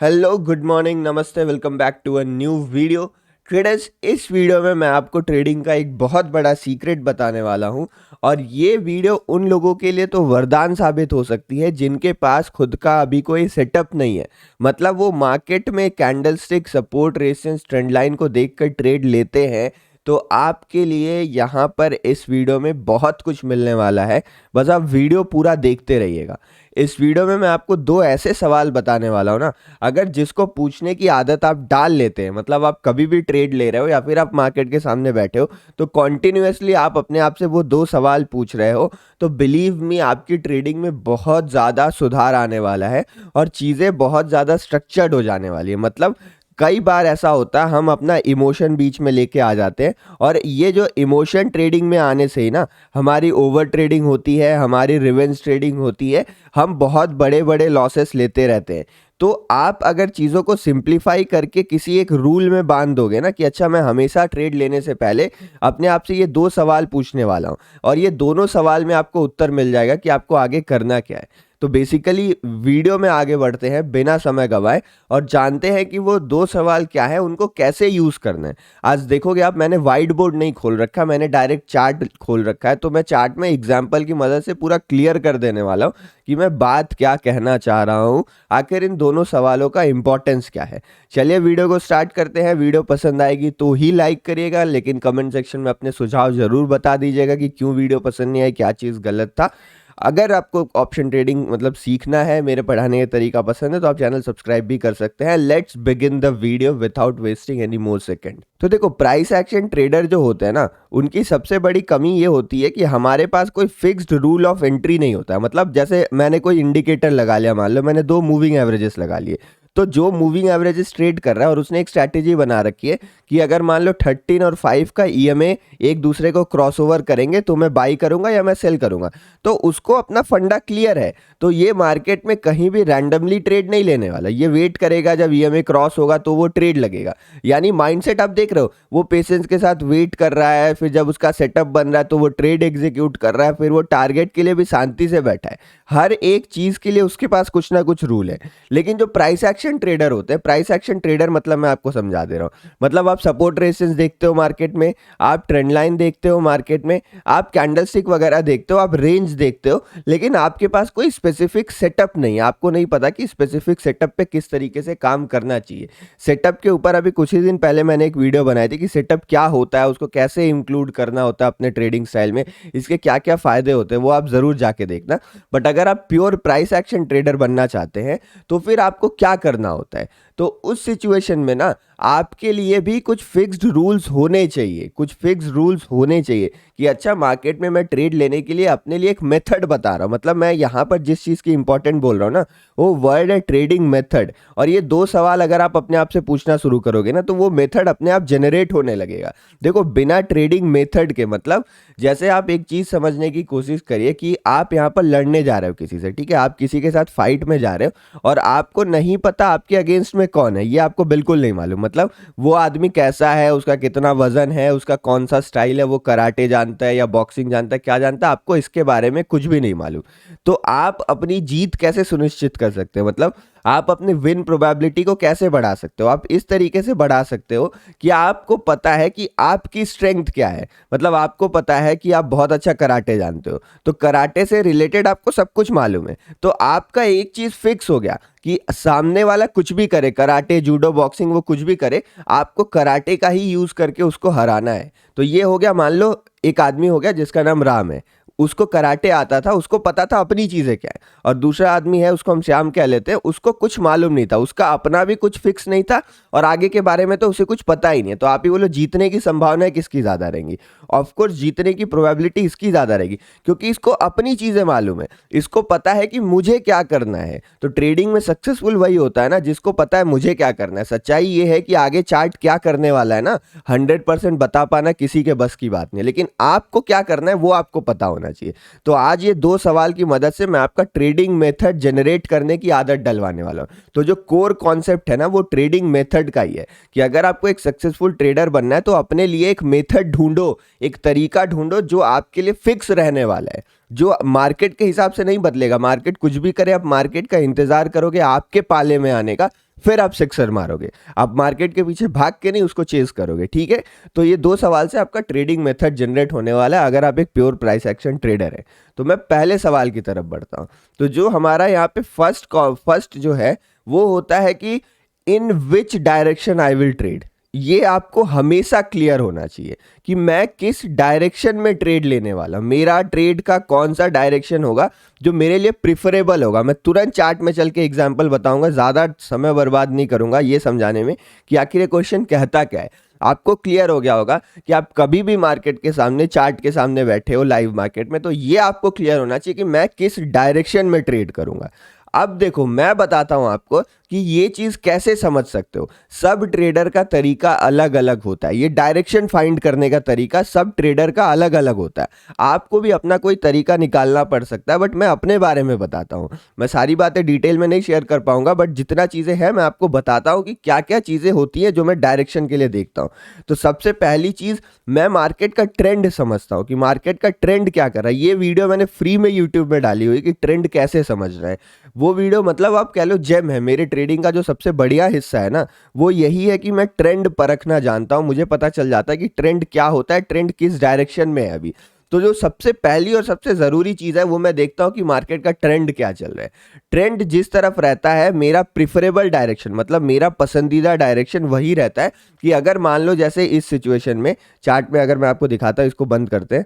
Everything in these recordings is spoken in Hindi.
हेलो, गुड मॉर्निंग, नमस्ते, welcome back to a new video. Traders, इस वीडियो में मैं आपको ट्रेडिंग का एक बहुत बड़ा सीक्रेट बताने वाला हूं और ये वीडियो उन लोगों के लिए तो वरदान साबित हो सकती है जिनके पास खुद का अभी कोई सेटअप नहीं है। मतलब वो मार्केट में candlestick, support, resistance, trend line को देखकर ट्रेड लेते हैं। तो आपके लिए यहाँ पर इस वीडियो में बहुत कुछ मिलने वाला है। बस आप वीडियो पूरा देखते रहिएगा। इस वीडियो में मैं आपको दो ऐसे सवाल बताने वाला हूँ ना, अगर जिसको पूछने की आदत आप डाल लेते हैं, मतलब आप कभी भी ट्रेड ले रहे हो या फिर आप मार्केट के सामने बैठे हो तो कॉन्टिन्यूसली आप अपने आप से वो दो सवाल पूछ रहे हो, तो बिलीव मी आपकी ट्रेडिंग में बहुत ज़्यादा सुधार आने वाला है और चीज़ें बहुत ज़्यादा स्ट्रक्चर्ड हो जाने वाली है। मतलब कई बार ऐसा होता है हम अपना इमोशन बीच में लेके आ जाते हैं और ये जो इमोशन ट्रेडिंग में आने से ही ना हमारी ओवर ट्रेडिंग होती है, हमारी रिवेंज ट्रेडिंग होती है, हम बहुत बड़े बड़े लॉसेस लेते रहते हैं। तो आप अगर चीज़ों को सिंप्लीफाई करके किसी एक रूल में बांध दोगे ना कि अच्छा मैं हमेशा ट्रेड लेने से पहले अपने आप से ये दो सवाल पूछने वाला हूँ और ये दोनों सवाल में आपको उत्तर मिल जाएगा कि आपको आगे करना क्या है। तो बेसिकली वीडियो में आगे बढ़ते हैं बिना समय गवाए और जानते हैं कि वो दो सवाल क्या है, उनको कैसे यूज़ करना है। आज देखोगे आप, मैंने वाइट बोर्ड नहीं खोल रखा, मैंने डायरेक्ट चार्ट खोल रखा है। तो मैं चार्ट में एग्जाम्पल की मदद से पूरा क्लियर कर देने वाला हूँ कि मैं बात क्या कहना चाह रहा हूँ, आखिर इन दोनों सवालों का इंपॉर्टेंस क्या है। चलिए वीडियो को स्टार्ट करते हैं। वीडियो पसंद आएगी तो ही लाइक करिएगा, लेकिन कमेंट सेक्शन में अपने सुझाव ज़रूर बता दीजिएगा कि क्यों वीडियो पसंद नहीं आई, क्या चीज़ गलत था। अगर आपको ऑप्शन ट्रेडिंग मतलब सीखना है, मेरे पढ़ाने का तरीका पसंद है, तो आप चैनल सब्सक्राइब भी कर सकते हैं। Let's begin the video without wasting any more second. तो देखो, प्राइस एक्शन ट्रेडर जो होते हैं ना, उनकी सबसे बड़ी कमी ये होती है कि हमारे पास कोई फिक्स्ड रूल ऑफ एंट्री नहीं होता है। मतलब जैसे मैंने कोई इंडिकेटर लगा लिया, मान लो मैंने दो मूविंग एवरेजेस लगा लिए, तो जो मूविंग एवरेजेस ट्रेड कर रहा है और उसने एक स्ट्रैटेजी बना रखी है कि अगर मान लो 13 और 5 का ईएमए एक दूसरे को क्रॉसओवर करेंगे तो मैं बाई करूंगा या मैं सेल करूंगा, तो उसको अपना फंडा क्लियर है। तो ये मार्केट में कहीं भी रैंडमली ट्रेड नहीं लेने वाला, ये वेट करेगा जब ईएमए क्रॉस होगा तो वो ट्रेड लगेगा। यानी माइंडसेट आप देख रहे हो, वो पेशेंस के साथ वेट कर रहा है, फिर जब उसका सेटअप बन रहा है तो वो ट्रेड एग्जीक्यूट कर रहा है, फिर वो टारगेट के लिए भी शांति से बैठा है। हर एक चीज के लिए उसके पास कुछ ना कुछ रूल है। लेकिन जो प्राइस एक्शन ट्रेडर होते हैं, प्राइस एक्शन ट्रेडर मतलब मैं आपको समझा दे रहा हूँ, मतलब आप सपोर्ट रेजिस्टेंस देखते हो मार्केट में, आप ट्रेंड लाइन देखते हो मार्केट में, आप कैंडलस्टिक वगैरह देखते हो, आप रेंज देखते हो, लेकिन आपके पास कोई स्पेसिफिक सेटअप नहीं है। आपको नहीं पता कि स्पेसिफिक सेटअप पे किस तरीके से काम करना चाहिए। सेटअप के ऊपर अभी कुछ ही दिन पहले मैंने एक वीडियो बनाई थी कि सेटअप क्या होता है, उसको कैसे इंक्लूड करना होता है अपने ट्रेडिंग स्टाइल में, इसके क्या क्या फायदे होते हैं, वो आप जरूर जाके देखना। बट अगर आप प्योर प्राइस एक्शन ट्रेडर बनना चाहते हैं तो फिर आपको क्या करना होता है, तो उस सिचुएशन में ना आपके लिए भी कुछ फिक्स्ड रूल्स होने चाहिए, कुछ फिक्स्ड रूल्स होने चाहिए कि अच्छा मार्केट में मैं ट्रेड लेने के लिए अपने लिए एक मेथड बता रहा हूँ। मतलब मैं यहाँ पर जिस चीज़ की इंपॉर्टेंट बोल रहा हूँ ना, वो वर्ड है ट्रेडिंग मेथड। और ये दो सवाल अगर आप अपने आप से पूछना शुरू करोगे ना, तो वो मेथड अपने आप जनरेट होने लगेगा। देखो, बिना ट्रेडिंग मेथड के, मतलब जैसे आप एक चीज़ समझने की कोशिश करिए कि आप यहाँ पर लड़ने जा रहे हो किसी से, ठीक है, आप किसी के साथ फाइट में जा रहे हो और आपको नहीं पता आपके अगेंस्ट में कौन है, ये आपको बिल्कुल नहीं मालूम। मतलब वो आदमी कैसा है, उसका कितना वजन है, उसका कौन सा स्टाइल है, वो कराटे जानता है या बॉक्सिंग जानता है, क्या जानता है, आपको इसके बारे में कुछ भी नहीं मालूम। तो आप अपनी जीत कैसे सुनिश्चित कर सकते हैं, मतलब आप अपनी विन प्रोबेबिलिटी को कैसे बढ़ा सकते हो? आप इस तरीके से बढ़ा सकते हो कि आपको पता है कि आपकी स्ट्रेंथ क्या है। मतलब आपको पता है कि आप बहुत अच्छा कराटे जानते हो, तो कराटे से रिलेटेड आपको सब कुछ मालूम है। तो आपका एक चीज फिक्स हो गया कि सामने वाला कुछ भी करे, कराटे, जूडो, बॉक्सिंग, वो कुछ भी करे, आपको कराटे का ही यूज करके उसको हराना है। तो ये हो गया, मान लो एक आदमी हो गया जिसका नाम राम है, उसको कराटे आता था, उसको पता था अपनी चीजें क्या है। और दूसरा आदमी है, उसको हम श्याम कह लेते हैं, उसको कुछ मालूम नहीं था, उसका अपना भी कुछ फिक्स नहीं था और आगे के बारे में तो उसे कुछ पता ही नहीं है। तो आप ही बोलो, जीतने की संभावनाएं किसकी ज्यादा रहेंगी? ऑफकोर्स जीतने की प्रोबेबिलिटी इसकी ज्यादा रहेगी, क्योंकि इसको अपनी चीजें मालूम है, इसको पता है कि मुझे क्या करना है। तो ट्रेडिंग में सक्सेसफुल वही होता है ना जिसको पता है मुझे क्या करना है। सच्चाई ये है कि आगे चार्ट क्या करने वाला है ना, 100% बता पाना किसी के बस की बात नहीं, लेकिन आपको क्या करना है वो आपको पता होना चाहिए। तो आज ये दो सवाल की मदद से मैं आपका ट्रेडिंग मेथड जनरेट करने की आदत डलवाने वाला हूं। तो जो कोर कॉन्सेप्ट है ना, वो ट्रेडिंग मेथड का ही है कि अगर आपको एक सक्सेसफुल ट्रेडर बनना है तो अपने लिए एक मेथड ढूंढो, एक तरीका ढूंढो जो आपके लिए फिक्स रहने वाला है, जो मार्केट के हिसाब से नहीं बदलेगा। मार्केट कुछ भी करे, आप मार्केट का इंतजार करोगे आपके पाले में आने का, फिर आप सिक्सर मारोगे। आप मार्केट के पीछे भाग के नहीं उसको चेस करोगे, ठीक है। तो ये 2 सवाल से आपका ट्रेडिंग मेथड जनरेट होने वाला है अगर आप एक प्योर प्राइस एक्शन ट्रेडर है। तो मैं पहले सवाल की तरफ बढ़ता हूँ। तो जो हमारा यहाँ पे फर्स्ट जो है वो होता है कि in which direction I will trade. ये आपको हमेशा क्लियर होना चाहिए कि मैं किस डायरेक्शन में ट्रेड लेने वाला, मेरा ट्रेड का कौन सा डायरेक्शन होगा जो मेरे लिए प्रिफरेबल होगा। मैं तुरंत चार्ट में चल के एग्जांपल बताऊंगा, ज़्यादा समय बर्बाद नहीं करूंगा ये समझाने में कि आखिर ये क्वेश्चन कहता क्या है। आपको क्लियर हो गया होगा कि आप कभी भी मार्केट के सामने, चार्ट के सामने बैठे हो लाइव मार्केट में, तो ये आपको क्लियर होना चाहिए कि मैं किस डायरेक्शन में ट्रेड करूंगा। अब देखो मैं बताता हूं आपको कि ये चीज कैसे समझ सकते हो। सब ट्रेडर का तरीका अलग अलग होता है, ये डायरेक्शन फाइंड करने का तरीका सब ट्रेडर का अलग अलग होता है। आपको भी अपना कोई तरीका निकालना पड़ सकता है, बट मैं अपने बारे में बताता हूँ। मैं सारी बातें डिटेल में नहीं शेयर कर पाऊंगा, बट जितना चीज़ें हैं मैं आपको बताता हूँ कि क्या क्या चीज़ें होती हैं जो मैं डायरेक्शन के लिए देखता हूँ। तो सबसे पहली चीज़, मैं मार्केट का ट्रेंड समझता हूँ कि मार्केट का ट्रेंड क्या कर रहा है। ये वीडियो मैंने फ्री में यूट्यूब में डाली हुई कि ट्रेंड कैसे समझना है। वो वीडियो मतलब आप कह लो जेम है। मेरे ट्रेडिंग का जो सबसे बढ़िया हिस्सा है ना, वो यही है कि मैं ट्रेंड परखना जानता हूँ। मुझे पता चल जाता है कि ट्रेंड क्या होता है, ट्रेंड किस डायरेक्शन में है अभी। तो जो सबसे पहली और सबसे ज़रूरी चीज़ है वो मैं देखता हूँ कि मार्केट का ट्रेंड क्या चल रहा है। ट्रेंड जिस तरफ रहता है, मेरा प्रिफरेबल डायरेक्शन मतलब मेरा पसंदीदा डायरेक्शन वही रहता है। कि अगर मान लो जैसे इस सिचुएशन में चार्ट में अगर मैं आपको दिखाता हूँ, इसको बंद करते हैं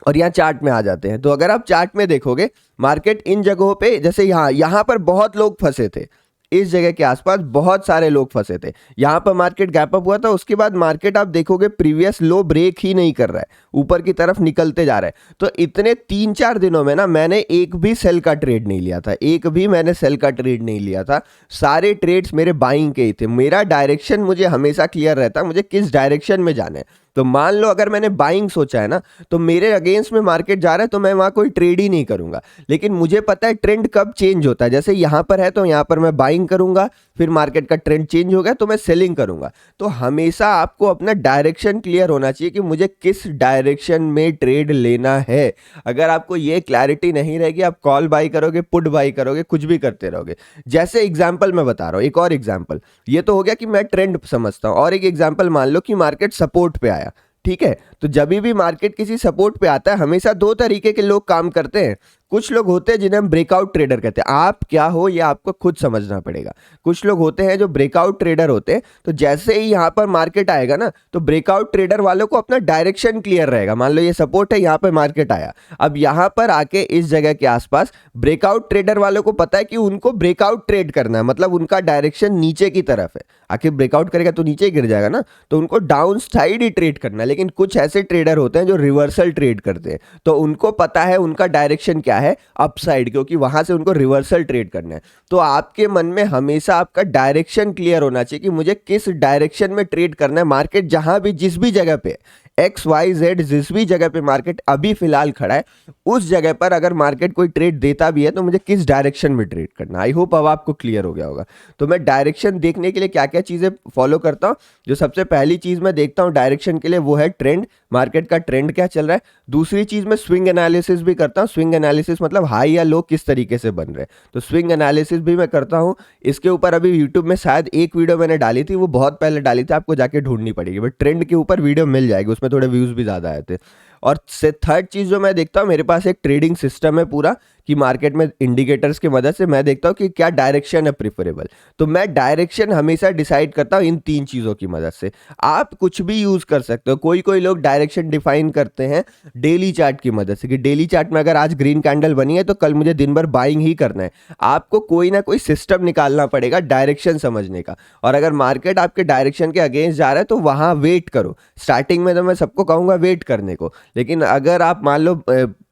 और यहाँ चार्ट में आ जाते हैं। तो अगर आप चार्ट में देखोगे मार्केट इन जगहों पे, जैसे यहाँ पर बहुत लोग फंसे थे, इस जगह के आसपास बहुत सारे लोग फंसे थे। यहाँ पर मार्केट गैप अप हुआ था, उसके बाद मार्केट आप देखोगे प्रीवियस लो ब्रेक ही नहीं कर रहा है, ऊपर की तरफ निकलते जा रहा है। तो इतने 3-4 दिनों में ना मैंने एक भी सेल का ट्रेड नहीं लिया था, एक भी मैंने सेल का ट्रेड नहीं लिया था। सारे ट्रेड्स मेरे बाइंग के ही थे। मेरा डायरेक्शन मुझे हमेशा क्लियर रहता, मुझे किस डायरेक्शन में जाना है। तो मान लो अगर मैंने बाइंग सोचा है ना, तो मेरे अगेंस्ट में मार्केट जा रहा है तो मैं वहां कोई ट्रेड ही नहीं करूंगा। लेकिन मुझे पता है ट्रेंड कब चेंज होता है। जैसे यहां पर है तो यहां पर मैं बाइंग करूंगा, फिर मार्केट का ट्रेंड चेंज हो गया तो मैं सेलिंग करूंगा। तो हमेशा आपको अपना डायरेक्शन क्लियर होना चाहिए कि मुझे किस डायरेक्शन में ट्रेड लेना है। अगर आपको ये क्लैरिटी नहीं रहेगी, आप कॉल बाई करोगे, पुट बाई करोगे, कुछ भी करते रहोगे। जैसे एग्जाम्पल मैं बता रहा हूँ, एक और एग्जाम्पल, ये तो हो गया कि मैं ट्रेंड समझता हूँ। और एक एग्जाम्पल मान लो कि मार्केट सपोर्ट पे आया, ठीक है। तो जब भी मार्केट किसी सपोर्ट पे आता है, हमेशा 2 तरीके के लोग काम करते हैं। कुछ लोग होते हैं जिन्हें हम ब्रेकआउट ट्रेडर कहते हैं। आप क्या हो ये आपको खुद समझना पड़ेगा। कुछ लोग होते हैं जो ब्रेकआउट ट्रेडर होते हैं। तो जैसे ही यहाँ पर मार्केट आएगा ना, तो ब्रेकआउट ट्रेडर वालों को अपना डायरेक्शन क्लियर रहेगा। मान लो ये सपोर्ट है, यहाँ पर मार्केट आया, अब यहाँ पर आके इस जगह के आसपास ब्रेकआउट ट्रेडर वालों को पता है कि उनको ब्रेकआउट ट्रेड करना है, मतलब उनका डायरेक्शन नीचे की तरफ है। आखिर ब्रेकआउट करेगा तो नीचे गिर जाएगा ना, तो उनको डाउन साइड ही ट्रेड करना है। लेकिन कुछ ऐसे ट्रेडर होते हैं जो रिवर्सल ट्रेड करते हैं, तो उनको पता है उनका डायरेक्शन क्या है, अपसाइड, क्योंकि वहां से उनको रिवर्सल ट्रेड करना है। तो आपके मन में हमेशा आपका डायरेक्शन क्लियर होना चाहिए कि मुझे किस डायरेक्शन में ट्रेड करना है। मार्केट जहां भी, जिस भी जगह पे XYZ, जिस भी जगह पे मार्केट अभी फिलहाल खड़ा है, उस जगह पर अगर मार्केट कोई ट्रेड देता भी है तो मुझे किस डायरेक्शन में ट्रेड करना है। आई होप अब आपको क्लियर हो गया होगा। तो मैं डायरेक्शन देखने के लिए क्या क्या चीज़ें फॉलो करता हूँ। जो सबसे पहली चीज़ मैं देखता हूँ डायरेक्शन के लिए वो है ट्रेंड, मार्केट का ट्रेंड क्या चल रहा है। दूसरी चीज़ मैं स्विंग एनालिसिस भी करता हूँ। स्विंग एनालिसिस मतलब हाई या लो किस तरीके से बन रहे हैं, तो स्विंग एनालिसिस भी मैं करता हूँ। इसके ऊपर अभी यूट्यूब में शायद एक वीडियो मैंने डाली थी, वो बहुत पहले डाली थी, आपको जाके ढूंढनी पड़ेगी, बट ट्रेंड के ऊपर वीडियो मिल जाएगी, उसमें थोड़े व्यूज़ भी ज़्यादा आए थे। और से थर्ड चीज़ जो मैं देखता हूँ, मेरे पास एक ट्रेडिंग सिस्टम है पूरा कि मार्केट में इंडिकेटर्स की मदद से मैं देखता हूँ कि क्या डायरेक्शन है प्रिफरेबल। तो मैं डायरेक्शन हमेशा डिसाइड करता हूँ इन 3 चीज़ों की मदद से। आप कुछ भी यूज़ कर सकते हो। कोई लोग डायरेक्शन डिफाइन करते हैं डेली चार्ट की मदद से कि डेली चार्ट में अगर आज ग्रीन कैंडल बनी है तो कल मुझे दिन भर बाइंग ही करना है। आपको कोई ना कोई सिस्टम निकालना पड़ेगा डायरेक्शन समझने का। और अगर मार्केट आपके डायरेक्शन के अगेंस्ट जा रहा है तो वहाँ वेट करो। स्टार्टिंग में तो मैं सबको कहूँगा वेट करने को, लेकिन अगर आप मान लो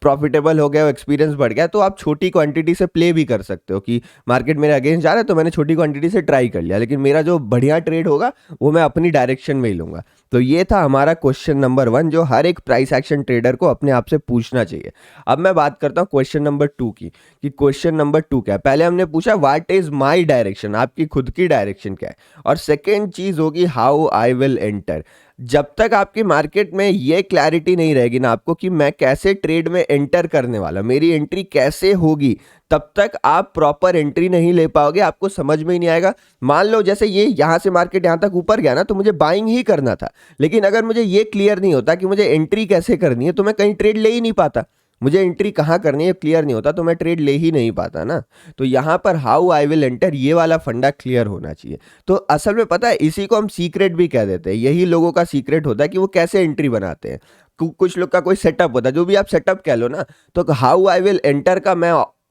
प्रॉफिटेबल हो गया, एक्सपीरियंस बढ़ गया, तो आप छोटी क्वांटिटी से प्ले भी कर सकते हो कि मार्केट मेरे अगेंस्ट जा रहा है तो मैंने छोटी क्वांटिटी से ट्राई कर लिया, लेकिन मेरा जो बढ़िया ट्रेड होगा वो मैं अपनी डायरेक्शन में ही लूंगा। तो ये था हमारा क्वेश्चन नंबर 1 जो हर एक प्राइस एक्शन ट्रेडर को अपने आप से पूछना चाहिए। अब मैं बात करता हूँ क्वेश्चन नंबर 2 की, कि क्वेश्चन नंबर 2 क्या है। पहले हमने पूछा व्हाट इज माई डायरेक्शन, आपकी खुद की डायरेक्शन क्या है, और सेकेंड चीज होगी हाउ आई विल एंटर। जब तक आपकी मार्केट में ये क्लैरिटी नहीं रहेगी ना आपको कि मैं कैसे ट्रेड में एंटर करने वाला, मेरी एंट्री कैसे होगी, तब तक आप प्रॉपर एंट्री नहीं ले पाओगे, आपको समझ में ही नहीं आएगा। मान लो जैसे ये यहाँ से मार्केट यहाँ तक ऊपर गया ना, तो मुझे बाइंग ही करना था, लेकिन अगर मुझे ये क्लियर नहीं होता कि मुझे एंट्री कैसे करनी है तो मैं कहीं ट्रेड ले ही नहीं पाता। मुझे एंट्री कहाँ करनी है क्लियर नहीं होता तो मैं ट्रेड ले ही नहीं पाता ना। तो यहाँ पर हाउ आई विल एंटर, ये वाला फंडा क्लियर होना चाहिए। तो असल में पता है इसी को हम सीक्रेट भी कह देते हैं, यही लोगों का सीक्रेट होता है कि वो कैसे एंट्री बनाते हैं। कुछ लोग का कोई सेटअप होता है, जो भी आप सेटअप कह लो ना, तो हाउ आई विल एंटर का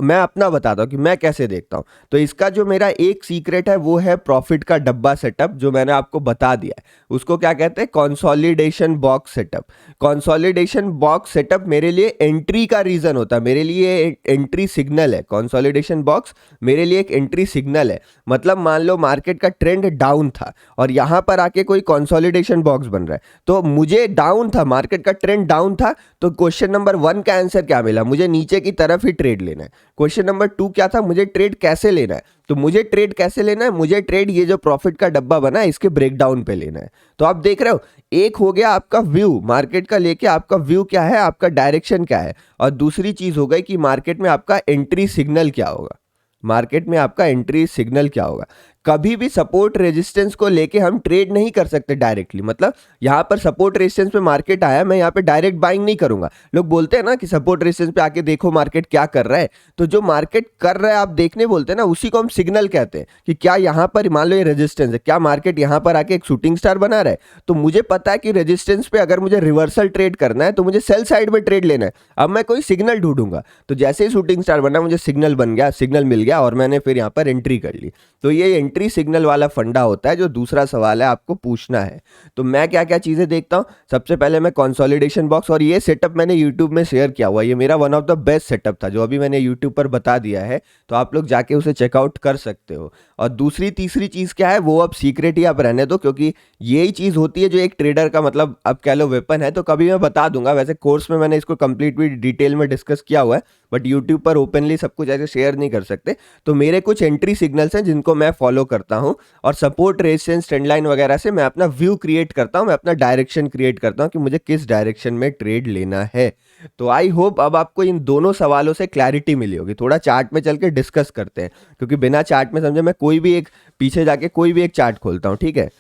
मैं अपना बताता हूँ कि मैं कैसे देखता हूँ। तो इसका जो मेरा एक सीक्रेट है वो है प्रॉफिट का डब्बा सेटअप, जो मैंने आपको बता दिया है। उसको क्या कहते हैं, consolidation box setup. Consolidation box setup मेरे लिए एंट्री का रीजन होता है, मेरे लिए एंट्री सिग्नल है। कंसोलिडेशन बॉक्स मेरे लिए एक एंट्री सिग्नल है। मतलब मान लो मार्केट का ट्रेंड डाउन था और यहाँ पर आके कोई कंसोलिडेशन बॉक्स बन रहा है, तो मुझे डाउन था, मार्केट का ट्रेंड डाउन था, तो क्वेश्चन नंबर 1 का आंसर क्या मिला, मुझे नीचे की तरफ ही ट्रेड लेना है। क्वेश्चन नंबर 2 क्या था, मुझे ट्रेड कैसे लेना है, तो मुझे ट्रेड कैसे लेना है, मुझे ट्रेड ये जो प्रॉफिट का डब्बा बना है इसके ब्रेकडाउन पे लेना है। तो आप देख रहे हो, एक हो गया आपका व्यू मार्केट का लेके, आपका व्यू क्या है, आपका डायरेक्शन क्या है, और दूसरी चीज हो गई कि मार्केट में आपका एंट्री सिग्नल क्या होगा। मार्केट में आपका एंट्री सिग्नल क्या होगा। कभी भी सपोर्ट रेजिस्टेंस को लेके हम ट्रेड नहीं कर सकते डायरेक्टली। मतलब यहाँ पर सपोर्ट रेजिस्टेंस पे मार्केट आया, मैं यहाँ पे डायरेक्ट बाइंग नहीं करूंगा। लोग बोलते हैं ना कि सपोर्ट रेजिस्टेंस पे आके देखो मार्केट क्या कर रहा है, तो जो मार्केट कर रहा है आप देखने बोलते हैं ना, उसी को हम सिग्नल कहते हैं कि क्या यहाँ पर मान लो ये रेजिस्टेंस है, क्या मार्केट यहाँ पर आके एक शूटिंग स्टार बना रहा है, तो मुझे पता है कि रेजिस्टेंस पे अगर मुझे रिवर्सल ट्रेड करना है तो मुझे सेल साइड में ट्रेड लेना है। अब मैं कोई सिग्नल ढूंढूंगा, तो जैसे ही शूटिंग स्टार बना मुझे सिग्नल बन गया, सिग्नल मिल गया और मैंने फिर यहाँ पर एंट्री कर ली। तो ये एंट्री सिग्नल वाला फंडा होता है जो दूसरा सवाल है आपको पूछना है। तो मैं क्या क्या चीजें देखता हूं, सबसे पहले मैं कंसोलिडेशन बॉक्स, और ये सेटअप मैंने यूट्यूब में शेयर किया हुआ, ये मेरा one of the best setup था जो अभी मैंने यूट्यूब पर बता दिया है, तो आप लोग जाके उसे चेकआउट कर सकते हो। और दूसरी तीसरी चीज क्या है वो अब सीक्रेट ही आप रहने दो, क्योंकि यही चीज होती है जो एक ट्रेडर का मतलब अब कह लो वेपन है। तो कभी मैं बता दूंगा, वैसे कोर्स में मैंने इसको कंप्लीट भी डिटेल में डिस्कस किया हुआ है, बट यूट्यूब पर ओपनली सब कुछ ऐसे शेयर नहीं कर सकते। तो मेरे कुछ एंट्री सिग्नल्स हैं जिनको मैं फॉलो करता हूं, और सपोर्ट रेजिस्टेंस ट्रेंड लाइन वगैरह से मैं अपना व्यू क्रिएट करता हूं, मैं अपना डायरेक्शन क्रिएट करता हूं कि मुझे किस डायरेक्शन में ट्रेड लेना है। तो आई होप अब आपको इन दोनों सवालों से क्लैरिटी मिली होगी। थोड़ा चार्ट में चल के डिस्कस करते हैं, क्योंकि बिना चार्ट में समझे मैं कोई भी एक पीछे जाके कोई भी एक चार्ट खोलता हूं, ठीक है।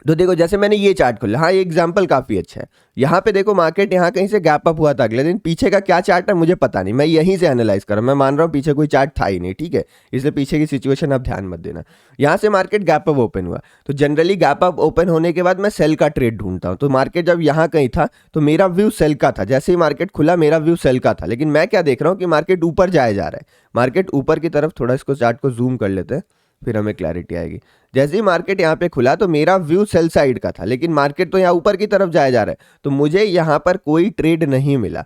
तो देखो जैसे मैंने ये चार्ट खोला, हाँ ये एग्जांपल काफी अच्छा है। यहाँ पे देखो मार्केट यहाँ कहीं से गैप अप हुआ था, अगले दिन पीछे का क्या चार्ट है मुझे पता नहीं, मैं यहीं से एनालाइज कर रहा हूँ। मैं मान रहा हूँ पीछे कोई चार्ट था ही नहीं, ठीक है, इसलिए पीछे की सिचुएशन आप ध्यान मत देना। यहाँ से मार्केट गैप अप ओपन हुआ, तो जनरली गैप अप ओपन होने के बाद मैं सेल का ट्रेड ढूंढता हूँ। तो मार्केट जब यहाँ कहीं था तो मेरा व्यू सेल का था, जैसे ही मार्केट खुला मेरा व्यू सेल का था, लेकिन मैं क्या देख रहा हूँ कि मार्केट ऊपर जाया जा रहा है, मार्केट ऊपर की तरफ। थोड़ा इसको चार्ट को जूम कर लेते हैं फिर हमें क्लैरिटी आएगी। जैसे ही मार्केट यहाँ पे खुला तो मेरा व्यू सेल साइड का था, लेकिन मार्केट तो यहाँ ऊपर की तरफ जाया जा रहा है, तो मुझे यहाँ पर कोई ट्रेड नहीं मिला।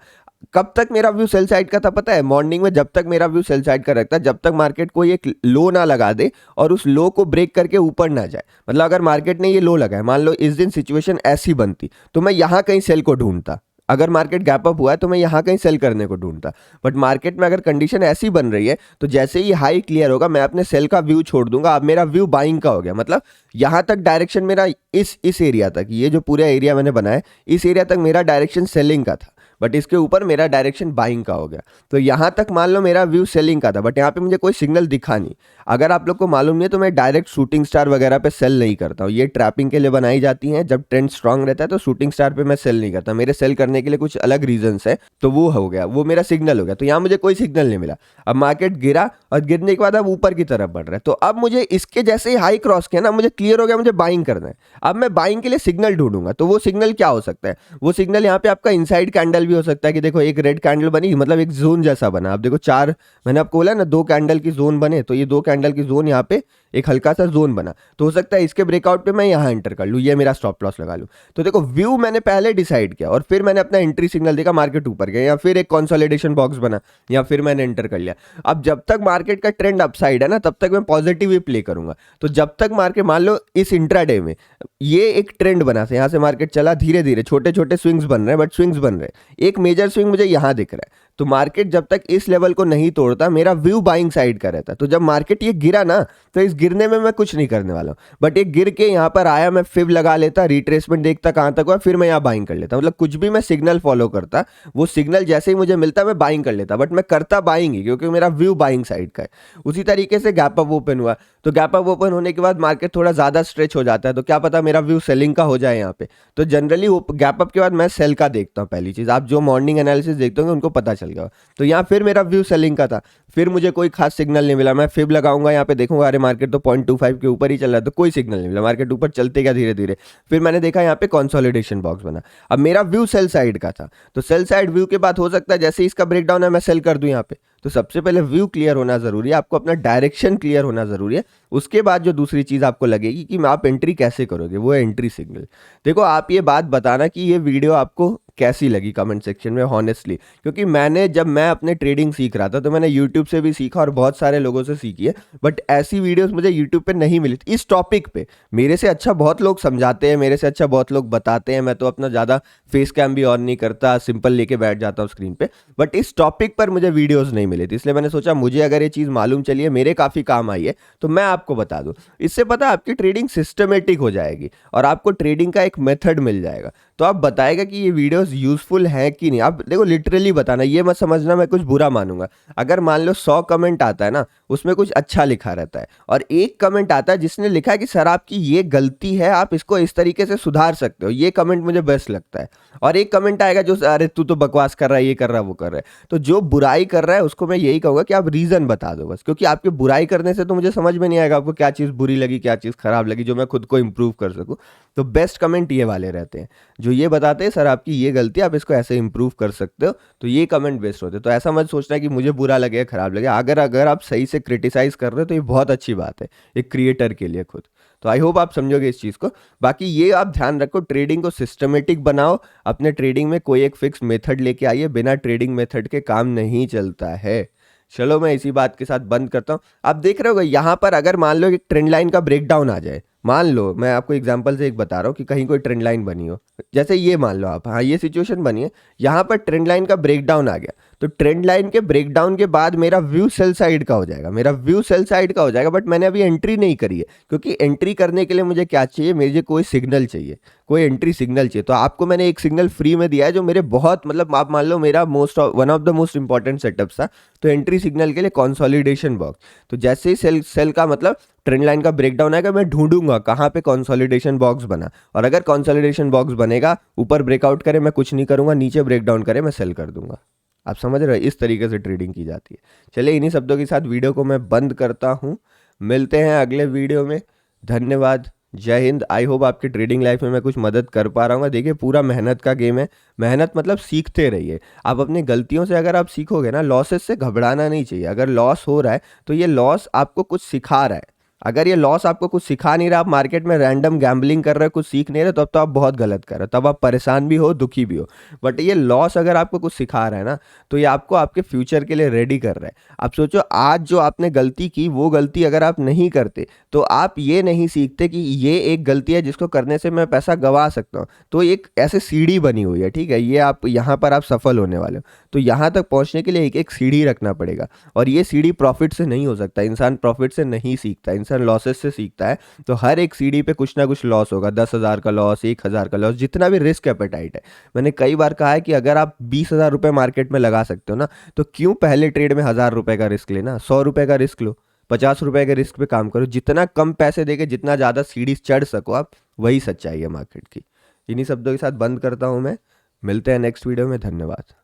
कब तक मेरा व्यू सेल साइड का था पता है, मॉर्निंग में जब तक मेरा व्यू सेल साइड का रखता है, जब तक मार्केट कोई एक लो ना लगा दे और उस लो को ब्रेक करके ऊपर ना जाए। मतलब अगर मार्केट ने ये लो लगाया, मान लो इस दिन सिचुएशन ऐसी बनती, तो मैं यहाँ कहीं सेल को ढूंढता। अगर मार्केट गैप अप हुआ है तो मैं यहाँ कहीं सेल करने को ढूंढता। बट मार्केट में अगर कंडीशन ऐसी बन रही है तो जैसे ही हाई क्लियर होगा मैं अपने सेल का व्यू छोड़ दूंगा। अब मेरा व्यू बाइंग का हो गया, मतलब यहाँ तक डायरेक्शन मेरा इस एरिया तक, ये जो पूरा एरिया मैंने बनाया इस एरिया तक मेरा डायरेक्शन सेलिंग का था, बट इसके ऊपर मेरा डायरेक्शन बाइंग का हो गया। तो यहाँ तक मान लो मेरा व्यू सेलिंग का था, बट यहाँ पे मुझे कोई सिग्नल दिखा नहीं। अगर आप लोग को मालूम नहीं है तो मैं डायरेक्ट शूटिंग स्टार वगैरह पे सेल नहीं करता हूँ, ये ट्रैपिंग के लिए बनाई जाती हैं। जब ट्रेंड स्ट्रांग रहता है तो शूटिंग स्टार पे मैं सेल नहीं करता, मेरे सेल करने के लिए कुछ अलग रीजंस है। तो वो हो गया, वो मेरा सिग्नल हो गया। तो यहाँ मुझे कोई सिग्नल नहीं मिला। अब मार्केट गिरा और गिरने के बाद अब ऊपर की तरफ बढ़ रहा है, तो अब मुझे इसके जैसे ही हाई क्रॉस किया ना, मुझे क्लियर हो गया मुझे बाइंग करना है। अब मैं बाइंग के लिए सिग्नल ढूंढूंगा, तो वो सिग्नल क्या हो सकता है, वो सिग्नल यहाँ पे आपका इनसाइड कैंडल भी हो सकता है कि देखो एक रेड कैंडल बनी, मतलब एक जोन जैसा बना। आप देखो चार, मैंने आपको बोला ना 2 कैंडल की जोन बने, तो ये 2 कैंडल की जोन यहाँ पे एक हल्का सा जोन बना, तो हो सकता है इसके ब्रेकआउट पे मैं यहाँ एंटर कर लूँ, ये मेरा स्टॉप लॉस लगा लूँ। तो देखो व्यू मैंने पहले डिसाइड किया और फिर मैंने अपना एंट्री सिग्नल देखा, मार्केट ऊपर गया, या फिर एक कंसोलिडेशन बॉक्स बना, या फिर मैंने एंटर कर लिया। अब जब तक मार्केट का ट्रेंड अपसाइड है ना, तब तक मैं पॉजिटिव ही प्ले करूंगा। तो जब तक मार्केट, मान लो इस इंट्राडे में ये एक ट्रेंड बना था, यहाँ से मार्केट चला, धीरे धीरे छोटे छोटे स्विंग्स बन रहे हैं, बट स्विंग्स बन रहे हैं, एक मेजर स्विंग मुझे यहाँ दिख रहा है, तो मार्केट जब तक इस लेवल को नहीं तोड़ता मेरा व्यू बाइंग साइड का रहता। तो जब मार्केट ये गिरा ना, तो इस गिरने में मैं कुछ नहीं करने वाला हूँ, बट एक गिर के यहाँ पर आया, मैं फिब लगा लेता, रिट्रेसमेंट देखता कहाँ तक हुआ, फिर मैं यहाँ बाइंग कर लेता। मतलब कुछ भी मैं सिग्नल फॉलो करता, वो सिग्नल जैसे ही मुझे मिलता मैं बाइंग कर लेता, बट मैं करता बाइंग ही, क्योंकि मेरा व्यू बाइंग साइड का है। उसी तरीके से गैप अप ओपन हुआ, तो गैप अप ओपन होने के बाद मार्केट थोड़ा ज़्यादा स्ट्रेच हो जाता है, तो क्या पता मेरा व्यू सेलिंग का हो जाए यहाँ पे। तो जनरली गैप अप के बाद मैं सेल का देखता हूँ। पहली चीज़, आप जो मॉर्निंग एनालिसिस देखते होंगे उनको पता चल गया। तो यहाँ फिर मेरा व्यू सेलिंग का था, फिर मुझे कोई खास सिग्नल नहीं मिला, मैं फिब लगाऊंगा, यहाँ पे देखूंगा अरे मार्केट तो 0.25 के ऊपर ही चल रहा है, तो कोई सिग्नल नहीं मिला, मार्केट ऊपर चलते गया धीरे धीरे। फिर मैंने देखा यहाँ पे कंसोलिडेशन बॉक्स बना, अब मेरा व्यू सेल साइड का था, तो सेल साइड व्यू के बाद हो सकता है जैसे इसका ब्रेकडाउन है मैं सेल कर दूं यहाँ पे। तो सबसे पहले व्यू क्लियर होना जरूरी है, आपको अपना डायरेक्शन क्लियर होना जरूरी है। उसके बाद जो दूसरी चीज आपको लगेगी कि आप एंट्री कैसे करोगे, वो है एंट्री सिग्नल। देखो, आप ये बात बताना कि ये वीडियो आपको कैसी लगी कमेंट सेक्शन में हॉनेस्टली, क्योंकि जब मैं अपने ट्रेडिंग सीख रहा था तो मैंने यूट्यूब से भी सीखा और बहुत सारे लोगों से सीखी है, बट ऐसी वीडियोस मुझे यूट्यूब पे नहीं मिली इस टॉपिक पे। मेरे से अच्छा बहुत लोग समझाते हैं, मेरे से अच्छा बहुत लोग बताते हैं, मैं तो अपना ज़्यादा फेस कैम भी ऑन नहीं करता, सिंपल लेके बैठ जाता हूँ स्क्रीन पे, बट इस टॉपिक पर मुझे वीडियोज़ नहीं मिली थी। इसलिए मैंने सोचा मुझे अगर ये चीज़ मालूम चली है, मेरे काफ़ी काम आई है, तो मैं आपको बता दूँ। इससे पता आपकी ट्रेडिंग सिस्टमेटिक हो जाएगी और आपको ट्रेडिंग का एक मेथड मिल जाएगा। तो आप बताएगा कि ये वीडियोस यूजफुल है कि नहीं। आप देखो लिटरली बताना, ये मत समझना मैं कुछ बुरा मानूंगा। अगर मान लो 100 कमेंट आता है ना, उसमें कुछ अच्छा लिखा रहता है, और एक कमेंट आता है जिसने लिखा है कि सर आपकी ये गलती है, आप इसको इस तरीके से सुधार सकते हो, ये कमेंट मुझे बेस्ट लगता है। और एक कमेंट आएगा जो अरे तू तो बकवास कर रहा है, ये कर रहा है, वो कर रहा है। तो जो बुराई कर रहा है उसको मैं यही कहूँगा कि आप रीज़न बता दो बस, क्योंकि आपके बुराई करने से तो मुझे समझ में नहीं आएगा आपको क्या चीज़ बुरी लगी, क्या चीज़ खराब लगी, जो मैं खुद को इंप्रूव कर सकूँ। तो बेस्ट कमेंट ये वाले रहते हैं जो ये बताते हैं सर आपकी ये गलती, आप इसको ऐसे इंप्रूव कर सकते हो। तो ये कमेंट बेस्ट होते हैं। तो ऐसा मत सोचना कि मुझे बुरा लगे खराब लगे, अगर आप सही से क्रिटिसाइज कर रहे हो तो ये बहुत अच्छी बात है एक क्रिएटर के लिए खुद। तो आई होप आप समझोगे इस चीज़ को। बाकी ये आप ध्यान रखो, ट्रेडिंग को सिस्टमेटिक बनाओ, अपने ट्रेडिंग में कोई एक फिक्स मेथड लेके आइए, बिना ट्रेडिंग मेथड के काम नहीं चलता है। चलो मैं इसी बात के साथ बंद करता हूँ। आप देख रहे हो यहाँ पर अगर मान लो एक ट्रेंड लाइन का ब्रेकडाउन आ जाए, मान लो मैं आपको एग्जांपल से एक बता रहा हूँ कि कहीं कोई ट्रेंड लाइन बनी हो, जैसे ये मान लो आप, हाँ ये सिचुएशन बनी है, यहाँ पर ट्रेंड लाइन का ब्रेकडाउन आ गया, तो ट्रेंड लाइन के ब्रेकडाउन के बाद मेरा व्यू सेल साइड का हो जाएगा, मेरा व्यू सेल साइड का हो जाएगा, बट मैंने अभी एंट्री नहीं करी है, क्योंकि एंट्री करने के लिए मुझे क्या चाहिए, मुझे कोई सिग्नल चाहिए, कोई एंट्री सिग्नल चाहिए। तो आपको मैंने एक सिग्नल फ्री में दिया है जो मेरे बहुत, मतलब आप मान लो मेरा one of the most important setups था। तो एंट्री सिग्नल के लिए कंसोलिडेशन बॉक्स, तो जैसे ही सेल का मतलब ट्रेंड लाइन का ब्रेकडाउन आएगा, मैं ढूंढूंगा कहाँ पे कंसोलिडेशन बॉक्स बना, और अगर कंसोलिडेशन बॉक्स बनेगा, ऊपर ब्रेकआउट करे मैं कुछ नहीं करूंगा, नीचे ब्रेकडाउन करे मैं सेल कर दूंगा। आप समझ रहे हो, इस तरीके से ट्रेडिंग की जाती है। चलिए इन्हीं शब्दों के साथ वीडियो को मैं बंद करता हूँ, मिलते हैं अगले वीडियो में। धन्यवाद, जय हिंद। आई होप आपकी ट्रेडिंग लाइफ में मैं कुछ मदद कर पा रहा हूँ। देखिए पूरा मेहनत का गेम है, मेहनत मतलब सीखते रहिए। आप अपनी गलतियों से अगर आप सीखोगे ना, लॉसेस से घबराना नहीं चाहिए। अगर लॉस हो रहा है तो ये लॉस आपको कुछ सिखा रहा है। अगर ये लॉस आपको कुछ सिखा नहीं रहा, आप मार्केट में रैंडम गैम्बलिंग कर रहे हो, कुछ सीख नहीं रहे, तो अब तो आप बहुत गलत कर रहे हो, तब आप परेशान भी हो, दुखी भी हो। बट ये लॉस अगर आपको कुछ सिखा रहा है ना, तो ये आपको आपके फ्यूचर के लिए रेडी कर रहा है। आप सोचो आज जो आपने गलती की, वो गलती अगर आप नहीं करते तो आप ये नहीं सीखते कि ये एक गलती है जिसको करने से मैं पैसा गंवा सकता हूँ। तो एक ऐसे सीढ़ी बनी हुई है, ठीक है, ये आप यहाँ पर आप सफल होने वाले हो। तो यहाँ तक पहुँचने के लिए एक एक सीढ़ी रखना पड़ेगा, और ये सीढ़ी प्रॉफिट से नहीं हो सकता। इंसान प्रॉफिट से नहीं सीखता, इंसान लॉसेस से सीखता है। तो हर एक सीढ़ी पे कुछ ना कुछ लॉस होगा, 10,000 का लॉस, 1,000 का लॉस, जितना भी रिस्क एपेटाइट है। मैंने कई बार कहा है कि अगर आप 20,000 रुपये मार्केट में लगा सकते हो ना, तो क्यों पहले ट्रेड में 1,000 रुपये का रिस्क लेना, 100 रुपये का रिस्क लो, 50 रुपये के रिस्क पे काम करो। जितना कम पैसे देके जितना ज़्यादा सीढ़ी चढ़ सको आप, वही सच्चाई है मार्केट की। इन्हीं शब्दों के साथ बंद करता हूँ मैं, मिलते हैं नेक्स्ट वीडियो में। धन्यवाद।